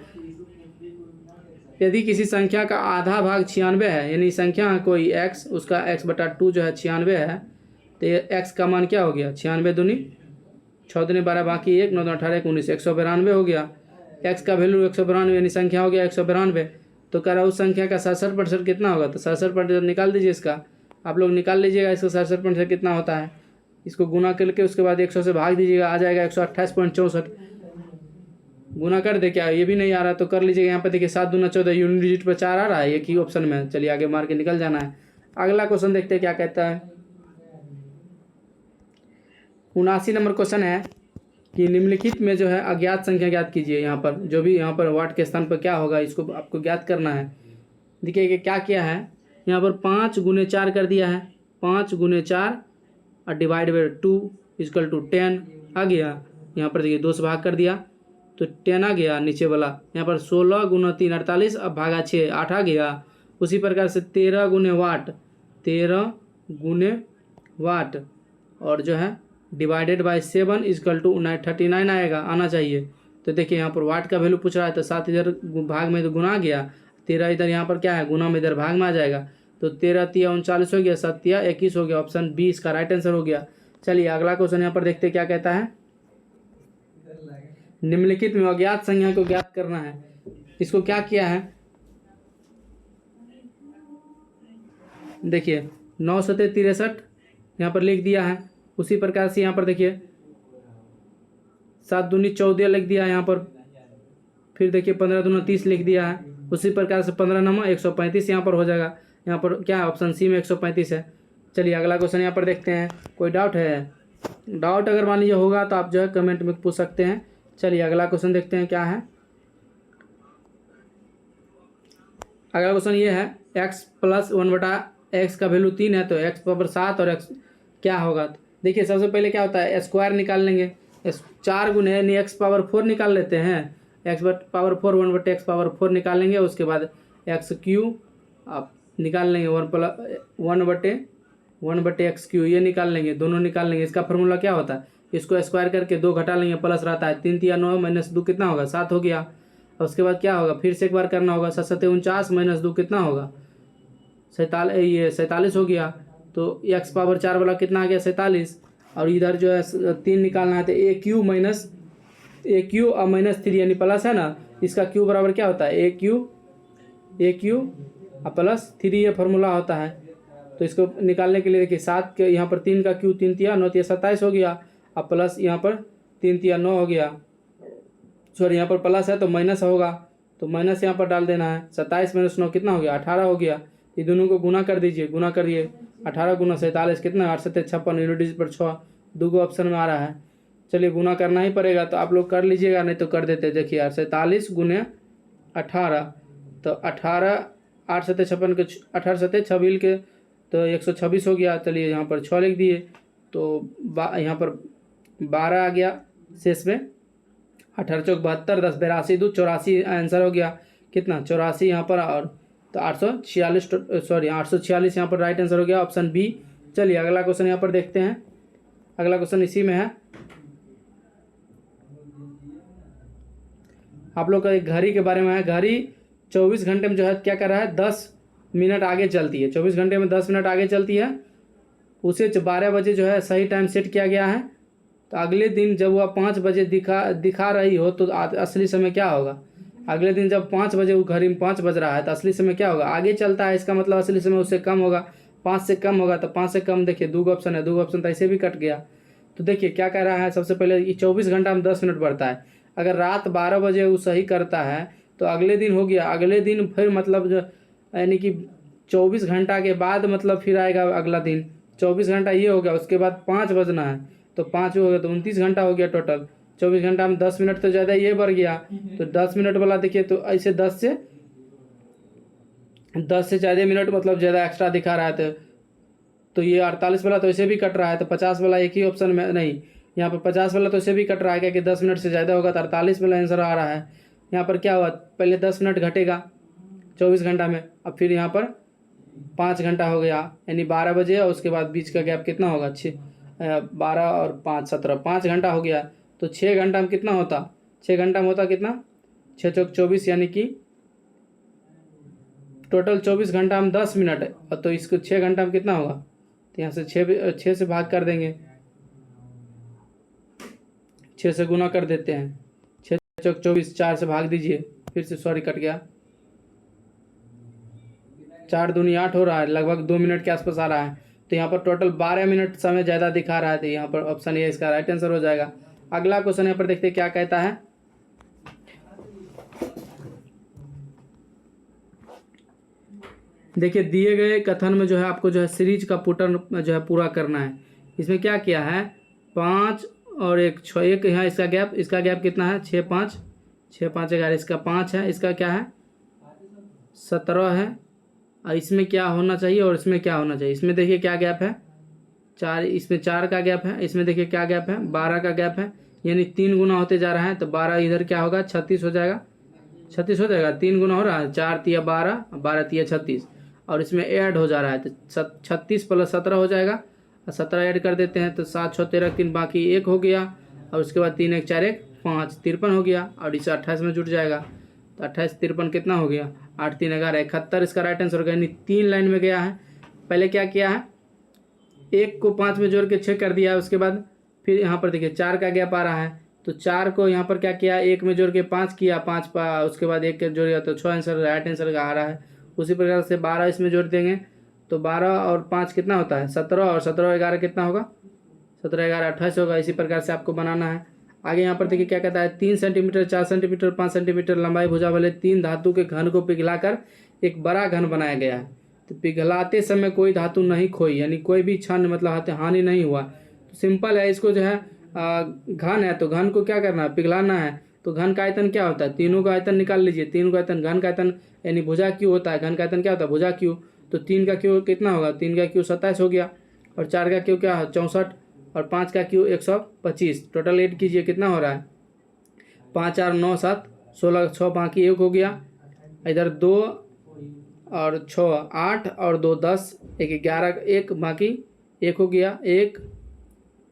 यदि किसी संख्या का आधा भाग 96 है, यानी संख्या है कोई x, उसका x/2 जो है 96 है, तो ये x का मान क्या हो गया, 96 दूनी 6 दूनी 12 बाकी 1 9 2 18 1 19 192 हो गया, x का वैल्यू 192 यानी संख्या हो गया 192, तो कह रहा उस संख्या का 67% कितना होगा, तो 67% निकाल दीजिए, इसका आप लोग निकाल लीजिएगा, इसका 67% कितना होता है, इसको गुना करके उसके बाद 100 से भाग दीजिएगा, आ जाएगा 128.64, गुना कर दे क्या, ये भी नहीं आ रहा तो कर लीजिएगा। यहाँ पर देखिए 7 दूना 14 यूनिट डिजिट पर 4 आ रहा है, एक ही ऑप्शन में, चलिए आगे मार के निकल जाना है। अगला क्वेश्चन देखते हैं क्या कहता है। 79 नंबर क्वेश्चन है कि निम्नलिखित में जो है अज्ञात संख्या ज्ञात कीजिए। यहाँ पर जो भी यहाँ पर वाट के स्थान पर क्या होगा, इसको आपको ज्ञात करना है। देखिए कि क्या किया है, यहाँ पर 5 × 4 कर दिया है, 5 × 4 और डिवाइड बाई 2 = 10 आ गया। यहाँ पर देखिए 2 से भाग कर दिया तो 10 आ गया नीचे वाला, यहाँ पर 16 × 3 48, अब भागा 6 8 आ गया। उसी प्रकार से 13 × वाट 13 × वाट और जो है डिवाइडेड बाय 7 = 39 आएगा, आना चाहिए। तो देखिए यहाँ पर वाट का वैल्यू पूछ रहा है, तो 7 इधर भाग में तो गुना गया, 13 इधर यहाँ पर क्या है गुना में, इधर भाग में आ जाएगा, तो 13 × 3 = 39 हो गया, 7 × 21 हो गया, ऑप्शन बी इसका राइट आंसर हो गया। चलिए अगला क्वेश्चन यहाँ पर देखते क्या कहता है। निम्नलिखित में अज्ञात संख्या को ज्ञात करना है। इसको क्या किया है, देखिए 9 × 7 = 63 यहाँ पर लिख दिया है। उसी प्रकार से यहाँ पर देखिए 7 दूनी 14 लिख दिया यहाँ पर, फिर देखिए 15 दूना 30 लिख दिया है। उसी प्रकार से 15 9 135 यहाँ पर हो जाएगा। यहाँ पर क्या है, ऑप्शन सी में 135 है। चलिए अगला क्वेश्चन यहाँ पर देखते हैं। कोई डाउट है, डाउट अगर मान लीजिए होगा तो आप जो है कमेंट में पूछ सकते हैं। चलिए अगला क्वेश्चन देखते हैं क्या है। अगला क्वेश्चन ये है, x + 1/x का वैल्यू 3 है, तो x⁻7 और x क्या होगा। देखिए सबसे पहले क्या होता है, स्क्वायर निकाल लेंगे, 4 × यानी x⁻4 निकाल लेते हैं, x⁻4 1/x⁻4 निकाल लेंगे। उसके बाद x³ आप निकाल लेंगे, 1/x³ ये निकाल लेंगे, दोनों निकाल लेंगे। इसका फॉर्मूला क्या होता है, इसको स्क्वायर करके 2 घटा लेंगे, प्लस रहता है 3 × 3 = 9 -2 कितना होगा, 7 हो गया। और उसके बाद क्या होगा, फिर से एक बार करना होगा, 7 × 7 = 49 -2 कितना होगा, 47 हो गया। तो x⁻4 वाला कितना आ गया, 47। और इधर जो है 3 निकालना है, तो a³ और -3 यानी प्लस है ना, इसका क्यू बराबर क्या होता है, a³ और +3 ये फार्मूला होता है। तो इसको निकालने के लिए देखिए 7 के यहाँ पर 3 का क्यू 3 × 3 = 9 × 27 हो गया। अब प्लस यहाँ पर 3 तिया 9 हो गया, सॉरी यहाँ पर प्लस है तो माइनस होगा, तो माइनस यहाँ पर डाल देना है। 27 - 9 कितना हो गया, 18 हो गया। ये दोनों को गुना कर दीजिए, गुना करिए। 18 × 47 कितना, 8 × 7 = 56, यूनिट डिजिट पर 6 दो को ऑप्शन में आ रहा है। चलिए गुना करना ही पड़ेगा, तो आप लोग कर लीजिएगा, नहीं तो कर देते। देखिए 47 × 18, तो 18 8 × 7 = 56 के 18 × 7 = 26 के, तो 126 हो गया। चलिए यहाँ पर 6 लिख दिए, तो यहाँ पर 12 आ गया शेष में। 18 × 4 = 72, 10 × 82 2 84 आंसर हो गया। कितना, 84 यहाँ पर, और तो 846, सॉरी 846 यहाँ पर राइट आंसर हो गया, ऑप्शन बी। चलिए अगला क्वेश्चन यहाँ पर देखते हैं। अगला क्वेश्चन इसी में है। आप लोग का एक घड़ी के बारे में है। घड़ी 24 घंटे में जो है क्या कर रहा है, 10 मिनट आगे चलती है। 24 घंटे में 10 मिनट आगे चलती है। उसे 12 बजे जो है सही टाइम सेट किया गया है। तो अगले दिन जब वह 5 बजे दिखा रही हो तो असली समय क्या होगा। अगले दिन जब 5 बजे, वो घड़ी में 5 बज रहा है, तो असली समय क्या होगा, आगे चलता है, इसका मतलब असली समय उससे कम होगा। 5 से कम होगा, तो 5 से कम, देखिए 2 ऑप्शन है, 2 ऑप्शन तो ऐसे भी कट गया। तो देखिए क्या कह रहा है, सबसे पहले ये 24 घंटा में 10 मिनट बढ़ता है। अगर रात 12 बजे वो सही करता है तो अगले दिन हो गया। अगले दिन फिर मतलब जो यानी कि 24 घंटा के बाद मतलब फिर आएगा अगला दिन। 24 घंटा ये हो गया, उसके बाद 5 बजना है, तो 5 हो गया, तो 29 घंटा हो गया टोटल। 24 घंटा में 10 मिनट तो ज़्यादा ये बढ़ गया। तो 10 मिनट वाला देखिए, तो ऐसे 10 से ज़्यादा मिनट मतलब ज़्यादा एक्स्ट्रा दिखा रहा है। तो ये 48 वाला तो ऐसे भी कट रहा है, तो 50 वाला एक ही ऑप्शन में नहीं, यहाँ पर 50 वाला तो ऐसे भी कट रहा है, क्योंकि 10 मिनट से ज़्यादा होगा, तो 48 वाला आंसर आ रहा है। यहाँ पर क्या हुआ, पहले 10 मिनट घटेगा 24 घंटा में, अब फिर यहाँ पर 5 घंटा हो गया, यानी 12 बजे, और उसके बाद बीच का गैप कितना होगा, 12 और 5 17, 5 घंटा हो गया। तो 6 घंटा में कितना होता, 6 घंटा में होता कितना, 6 × 4 = 24, यानी कि टोटल 24 घंटा में 10 मिनट है। तो इसको 6 घंटा में कितना होगा, तो यहाँ से 6 से भाग कर देंगे, 6 से गुना कर देते हैं। 6 × 4 = 24, 4 से भाग दीजिए, फिर से सॉरी कट गया, 4 दूनी 8 हो रहा है, लगभग 2 मिनट के आसपास आ रहा है। तो यहाँ पर टोटल 12 मिनट समय ज़्यादा दिखा रहा है, तो यहाँ पर ऑप्शन ए इसका राइट आंसर हो जाएगा। अगला क्वेश्चन यहाँ पर देखते हैं क्या कहता है। देखिए दिए गए कथन में जो है आपको जो है सीरीज का पैटर्न जो है पूरा करना है। इसमें क्या किया है, 5 और 1 6, एक यहाँ इसका गैप कितना है, 6 5 6 5 11, इसका 5 है, इसका क्या है 17 है। और इसमें क्या होना चाहिए और इसमें क्या होना चाहिए, इसमें देखिए क्या गैप है 4, इसमें 4 का गैप है, इसमें देखिए क्या गैप है 12 का गैप है, यानी 3 गुना होते जा रहा है। तो 12 इधर क्या होगा 36 हो जाएगा, 36 हो जाएगा, 3 गुना हो रहा है, 4 × 3 = 12, 12 × 3 = 36, और इसमें ऐड हो जा रहा है, तो 36 + 17 हो जाएगा, और 17 ऐड कर देते हैं, तो 7 × 6 = 13, 3 बाकी 1 हो गया, और उसके बाद 3 × 1 = 4 = 1 5 53 हो गया, और इसे 28 में जुट जाएगा। तो 28 53 कितना हो गया, 8 3 11 71, इसका राइट आंसर हो गया, यानी 3 लाइन में गया है। पहले क्या किया है, 1 को 5 में जोड़ के 6 कर दिया, उसके बाद फिर यहाँ पर देखिए 4 का गैप आ रहा है, तो 4 को यहाँ पर क्या किया, 1 में जोड़ के 5 किया, 5 उसके बाद 1 के जोड़ दिया, तो 6 आंसर राइट आंसर का आ रहा है। उसी प्रकार से 12 इसमें जोड़ देंगे, तो 12 और 5 कितना होता है 17, और 17 और 11 कितना होगा, 17 11 28 होगा। इसी प्रकार से आपको बनाना है। आगे यहाँ पर देखिए क्या कहता है, 3 सेंटीमीटर 4 सेंटीमीटर 5 सेंटीमीटर लंबाई भुजा वाले 3 धातु के घन को पिघलाकर एक बड़ा घन बनाया गया है। तो पिघलाते समय कोई धातु नहीं खोई, यानी कोई भी क्षण मतलब हानि नहीं हुआ। तो सिंपल है, इसको जो है घन है, तो घन को क्या करना है, पिघलाना है। तो घन का आयतन क्या होता है, तीनों का आयतन निकाल लीजिए। तीनों का आयतन, घन का आयतन यानी भुजा क्यू होता है, घन का आयतन क्या होता है, भुजा क्यू। तो 3 का क्यू कितना होगा, 3 का क्यू 27 हो गया, और 4 का क्यू क्या है 64, और 5 का क्यू 125। टोटल ऐड कीजिए कितना हो रहा है, 5 4 9 7 16, 6 बाकी 1 हो गया, इधर 2 और 6 8 और 2 10, 1 11, 1 बाकी 1 हो गया, 1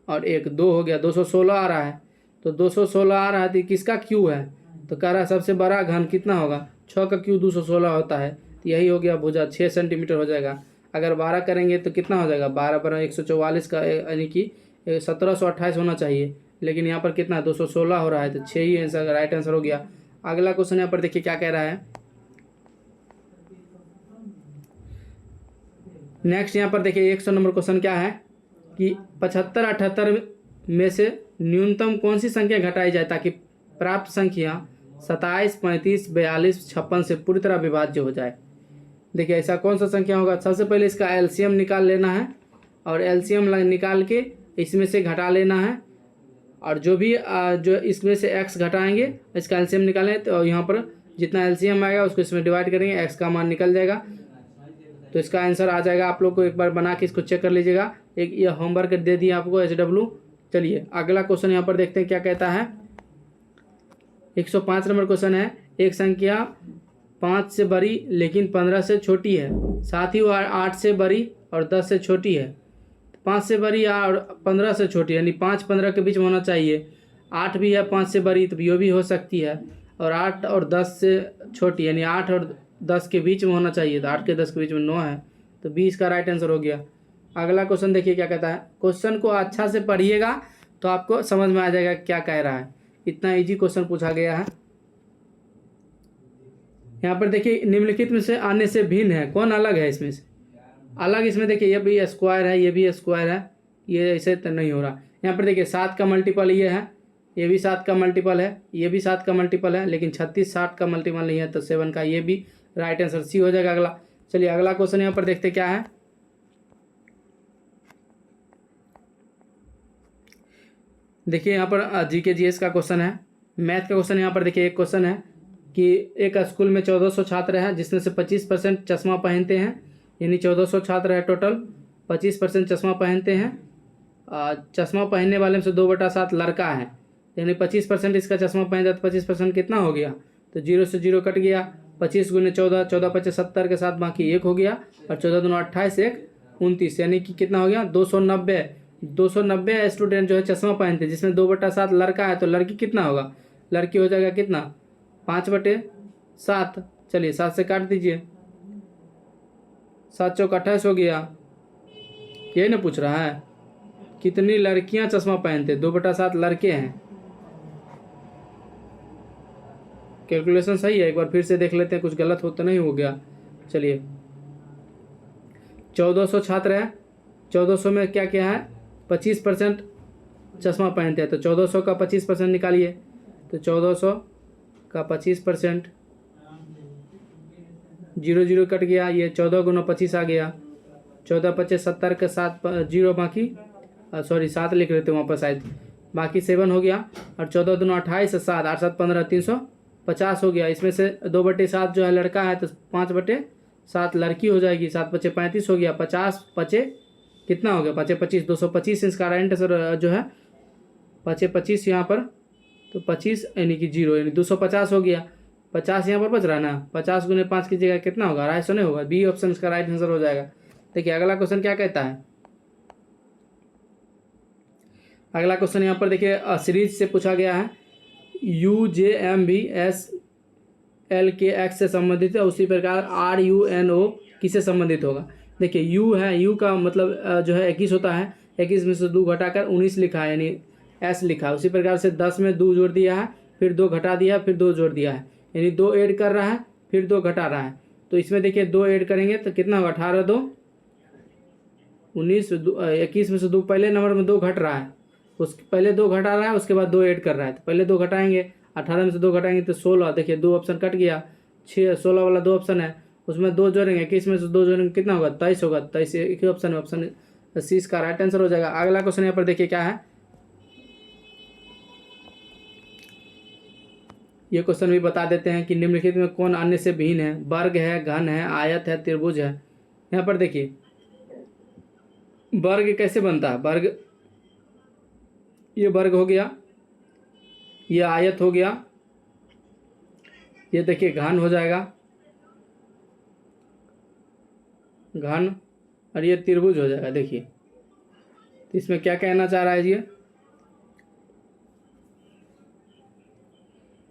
और 1 2 हो गया, 216 आ रहा है। तो 216 आ रहा है, तो किसका क्यू है, तो कह रहा है सबसे बड़ा घन कितना होगा, 6 का क्यू 216 होता है, तो यही हो गया भुजा 6 सेंटीमीटर हो जाएगा। अगर 12 करेंगे तो कितना हो जाएगा, 12 पर 144 का, यानी कि 1728 होना चाहिए, लेकिन यहाँ पर कितना 216 हो रहा है, तो 6 ही आंसर राइट आंसर हो गया। अगला क्वेश्चन यहाँ पर देखिए क्या कह रहा है। नेक्स्ट यहाँ पर देखिए 100 नंबर क्वेश्चन क्या है कि 75 78 में से न्यूनतम कौन सी संख्या घटाई जाए ताकि प्राप्त संख्या 27, 35, 42, 56 से पूरी तरह विभाज्य हो जाए। देखिए ऐसा कौन सा संख्या होगा। सबसे पहले इसका एलसीएम निकाल लेना है और एलसीएम निकाल के इसमें से घटा लेना है, और जो भी जो इसमें से x घटाएंगे इसका एलसीएम निकालें तो यहाँ पर जितना एलसीएम आएगा उसको इसमें डिवाइड करेंगे, x का मान निकल जाएगा तो इसका आंसर आ जाएगा। आप लोग को एक बार बना के इसको चेक कर लीजिएगा। एक ये होमवर्क दे दिया आपको SW। चलिए अगला क्वेश्चन यहाँ पर देखते हैं क्या कहता है। 105 नंबर क्वेश्चन है। एक संख्या 5 से बड़ी लेकिन 15 से छोटी है, साथ ही वो 8 से बड़ी और 10 से छोटी है। 5 से बड़ी और 15 से छोटी, यानी 5 15 के बीच में होना चाहिए। 8 भी है 5 से बड़ी तो ये भी हो सकती है, और 8 और 10 से छोटी यानी 8 और 10 के बीच में होना चाहिए। तो 8 के 10 के बीच में 9 है, तो 20 का राइट आंसर हो गया। अगला क्वेश्चन देखिए क्या कहता है। क्वेश्चन को अच्छा से पढ़िएगा तो आपको समझ में आ जाएगा क्या कह रहा है। इतना इजी क्वेश्चन पूछा गया है। यहाँ पर देखिए निम्नलिखित में से आने से भिन्न है, कौन अलग है इसमें से? अलग इसमें देखिए ये भी स्क्वायर है, ये भी स्क्वायर है, ये ऐसे तो नहीं हो रहा। यहाँ पर देखिए 7 का मल्टीपल ये है, ये भी 7 का मल्टीपल है, ये भी 7 का मल्टीपल है, लेकिन 36 60 का मल्टीपल नहीं है, तो 7 का ये भी राइट आंसर सी हो जाएगा अगला। चलिए अगला क्वेश्चन यहाँ पर देखते क्या है। देखिए यहाँ पर जीके जीएस का क्वेश्चन है, मैथ का क्वेश्चन। यहाँ पर देखिए एक क्वेश्चन है कि एक स्कूल में 1400 छात्र हैं जिसमें से 25% चश्मा पहनते हैं, यानी 1400 छात्र है टोटल, 25% चश्मा पहनते हैं। चश्मा पहनने वाले में से 2/7 लड़का है, यानी 25% इसका चश्मा पहन जाता, 25% कितना हो गया? तो 0 से 0 कट गया। 25 गुने 14, 14 25 70 के साथ बाकी 1 हो गया, और 14 दूनी 28, 1 29, यानी कि कितना हो गया? 290। 290 स्टूडेंट जो है चश्मा पहनते हैं, जिसमें 2/7 लड़का है, तो लड़की कितना होगा? लड़की हो जाएगा कितना? 5/7। चलिए 7 से काट दीजिए, 7 चौक 28 हो गया। यही ना पूछ रहा है कितनी लड़कियां चश्मा पहनते? 2/7 लड़के हैं। कैलकुलेशन सही है, एक बार फिर से देख लेते हैं, कुछ गलत हो तो नहीं हो गया। चलिए 1400 छात्र है, 1400 में क्या क्या है? 25% चश्मा पहनते हैं, तो 1400 का 25% निकालिए। तो 1400 का 25%, 0 0 कट गया, ये 14 गुना 25 आ गया। 14 25 70 के साथ 0 बाकी, सॉरी 7 लिख रहे थे वहाँ पर शायद, बाकी 7 हो गया। और 14 दूना 28, 7 8 7 15, 350 हो गया। इसमें से 2/7 जो है लड़का है, तो 5/7 लड़की हो जाएगी। 7 5 35 हो गया, 50 5 कितना हो गया? 5 25, 225 इसका राइट आंसर जो है। 5 25 यहाँ पर, तो 25 यानी कि 0, यानी 250 हो गया। 50 यहाँ पर बच रहा है ना, 50 गुने 5 की जगह कितना होगा? 250 नहीं होगा। बी ऑप्शन इसका राइट आंसर हो जाएगा। देखिए अगला क्वेश्चन क्या कहता है। अगला क्वेश्चन यहाँ पर देखिए सीरीज से पूछा गया है। UJM भी SLKX से संबंधित है, उसी प्रकार RUNO किससे संबंधित होगा? देखिए यू है, यू का मतलब जो है 21 होता है, 21 में से 2 घटाकर 19 लिखा है, यानी S लिखा है। उसी प्रकार से 10 में 2 जोड़ दिया है, फिर 2 घटा दिया, फिर 2 जोड़ दिया है, यानी 2 ऐड कर रहा है, फिर 2 घटा रहा है। तो इसमें देखिए 2 ऐड करेंगे तो कितना होगा? 18 2 19, 21 में से 2 पहले नंबर में 2 घट रहा है, उसके पहले 2 घटा रहा है, उसके बाद 2 ऐड कर रहा है, तो पहले 2 घटाएंगे, 18 में से 2 घटाएंगे तो 16। देखिए 2 ऑप्शन कट गया, 16 वाला 2 ऑप्शन है, उसमें 2 जोड़ेंगे, 21 में से 2 जोड़ेंगे कितना होगा? 23 होगा। 23 एक ही ऑप्शन है, ऑप्शन सी इसका राइट आंसर हो जाएगा। अगला क्वेश्चन यहाँ पर देखिए क्या है। ये क्वेश्चन भी बता देते हैं कि निम्नलिखित में कौन अन्य से भिन्न है? वर्ग है, घन है, आयत है, त्रिभुज है। यहाँ पर देखिए वर्ग कैसे बनता है? वर्ग, ये वर्ग हो गया, ये आयत हो गया, ये देखिए घन हो जाएगा, घन, और ये त्रिभुज हो जाएगा। देखिए तो इसमें क्या कहना चाह रहा है ये?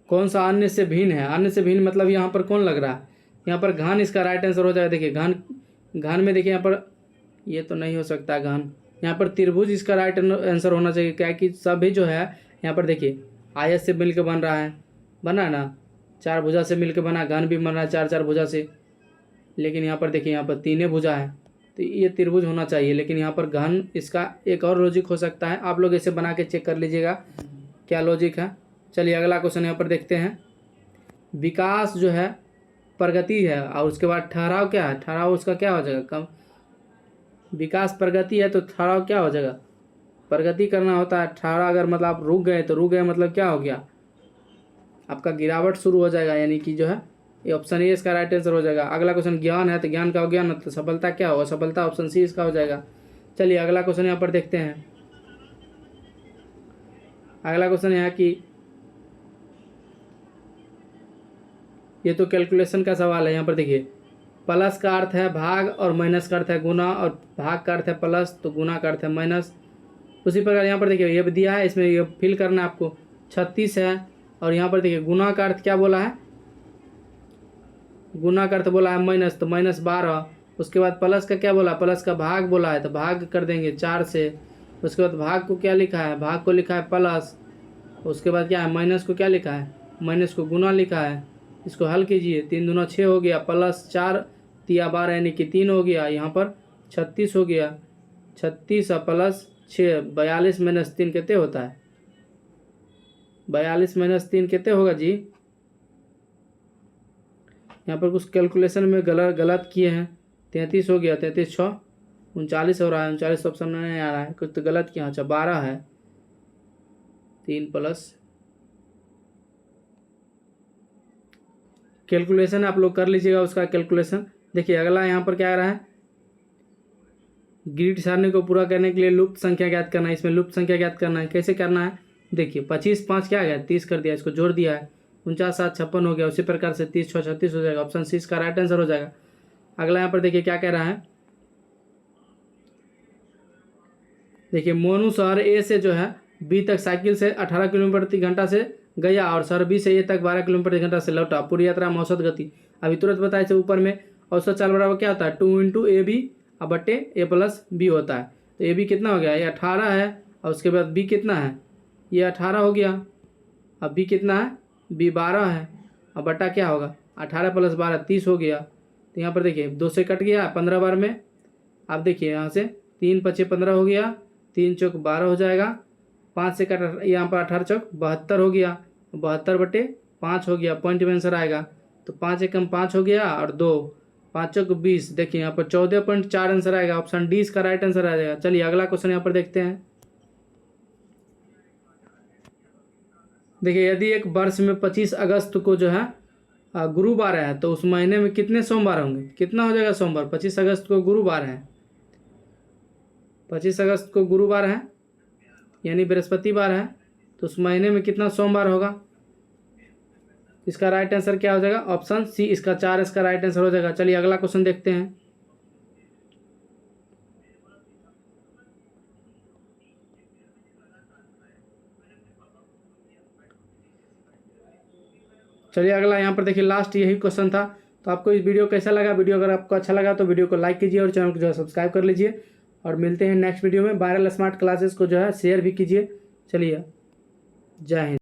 कौन सा अन्य से भिन्न है? अन्य से भिन्न मतलब यहाँ पर कौन लग रहा है? यहाँ पर घन इसका राइट आंसर हो जाएगा। देखिए घन, घन में देखिए यहाँ पर ये तो नहीं हो सकता घन, यहाँ पर त्रिभुज इसका राइट आंसर होना चाहिए। क्या कि सभी जो है यहाँ पर देखिए आयत से मिलकर बन रहा है, बना ना, 4 भुजा से मिलकर बना, घन भी बन रहा है 4 4 भुजा से, लेकिन यहाँ पर देखिए यहाँ पर 3 भुजा है, तो ये त्रिभुज होना चाहिए, लेकिन यहाँ पर घन, इसका एक और लॉजिक हो सकता है। आप लोग इसे बना के चेक कर लीजिएगा क्या लॉजिक है। चलिए अगला क्वेश्चन यहाँ पर देखते हैं। विकास जो है प्रगति है और उसके बाद ठहराव क्या है, ठहराव उसका क्या हो जाएगा, कम। विकास प्रगति है तो ठहराव क्या हो जाएगा, प्रगति करना होता है। ठहराव अगर मतलब आप रुक गए तो रुक गए मतलब क्या हो गया, आपका गिरावट शुरू हो जाएगा, यानी कि जो है ये ऑप्शन ए इसका राइट आंसर हो जाएगा। अगला क्वेश्चन ज्ञान है तो ज्ञान का हो ज्ञान, तो सफलता क्या होगा, सफलता ऑप्शन सी इसका हो जाएगा। चलिए अगला क्वेश्चन यहाँ पर देखते हैं। अगला क्वेश्चन यहाँ की, ये तो कैलकुलेशन का सवाल है। यहाँ पर देखिए, प्लस का अर्थ है भाग और माइनस का अर्थ है गुना, और भाग का अर्थ है प्लस तो गुना का अर्थ है माइनस। उसी प्रकार यहाँ पर देखिए ये भी दिया है, इसमें ये फिल करना है आपको। 36 है और यहाँ पर देखिए गुना का अर्थ क्या बोला है, गुना का अर्थ बोला है माइनस, तो -12। उसके बाद प्लस का क्या बोला, प्लस का भाग बोला है तो भाग कर देंगे 4 से। उसके बाद भाग को क्या लिखा है, भाग को लिखा है प्लस। उसके बाद क्या है, माइनस को क्या लिखा है, माइनस को गुना लिखा है। इसको हल कीजिए, 3 दूना 6 हो गया, प्लस 4 तिया 12 यानी कि 3 हो गया। यहाँ पर 36 हो गया, 36 प्लस 6, 42 माइनस 3 कितने होता है, 42 माइनस 3 कितने होगा जी। यहाँ पर कुछ कैलकुलेशन में गलत किए हैं। 33 हो गया, 33 6 39 हो रहा है, 39 ऑप्शन में नहीं आ रहा है, कुछ तो गलत किया। अच्छा 12 है, 3 प्लस कैलकुलेशन आप लोग कर लीजिएगा उसका कैलकुलेशन। देखिए अगला यहाँ पर क्या आ रहा है, ग्रिड सारणी को पूरा करने के लिए लुप्त संख्या ज्ञात करना है। इसमें लुप्त संख्या ज्ञात करना है, कैसे करना है, देखिए 25 5 क्या आ गया, 30 कर दिया, इसको जोड़ दिया है, 49 7 56 हो गया। उसी प्रकार से 30 6 36 हो जाएगा, ऑप्शन सी इसका राइट आंसर हो जाएगा। अगला यहाँ पर देखिए क्या कह रहा है, देखिए मोनू शहर ए से जो है बी तक साइकिल से 18 किलोमीटर प्रति घंटा से गया और शहर बी से ए तक 12 किलोमीटर प्रति घंटा से लौटा। पूरी यात्रा में औसत गति अभी तुरंत बताए थे ऊपर में, औसत चाल बराबर क्या होता है, 2 × AB बटे A+B होता है। तो AB कितना हो गया, ये 18 है, और उसके बाद B कितना है, ये 18 हो गया। अब B कितना है, B 12 है, अब बटा क्या होगा, 18 + 12 30 हो गया। तो यहाँ पर देखिए 2 से कट गया 15 बार में। आप देखिए यहाँ से 3 × 5 = 15 हो गया, 3 × 4 = 12 हो जाएगा, 5 से कट यहाँ पर 18 × 4 = 72 हो गया, 72/5 हो गया, पॉइंट में आंसर आएगा। तो 5 × 1 = 5 हो गया और 2 5 × 20, देखिए यहाँ पर 14.4 आंसर आएगा, ऑप्शन डी इसका राइट आंसर आ जाएगा। चलिए अगला क्वेश्चन यहाँ पर देखते हैं। देखिए यदि एक वर्ष में 25 अगस्त को जो है गुरुवार है तो उस महीने में कितने सोमवार होंगे, कितना हो जाएगा सोमवार, 25 अगस्त को गुरुवार है, 25 अगस्त को गुरुवार है यानी बृहस्पतिवार है, तो उस महीने में कितना सोमवार होगा। इसका राइट आंसर क्या हो जाएगा, ऑप्शन सी इसका 4 इसका राइट आंसर हो जाएगा। चलिए अगला क्वेश्चन देखते हैं। चलिए अगला यहाँ पर देखिए लास्ट यही क्वेश्चन था। तो आपको इस वीडियो कैसा लगा, वीडियो अगर आपको अच्छा लगा तो वीडियो को लाइक कीजिए और चैनल को जो है सब्सक्राइब कर लीजिए, और मिलते हैं नेक्स्ट वीडियो में। वायरल स्मार्ट क्लासेस को जो है शेयर भी कीजिए। चलिए जय हिंद।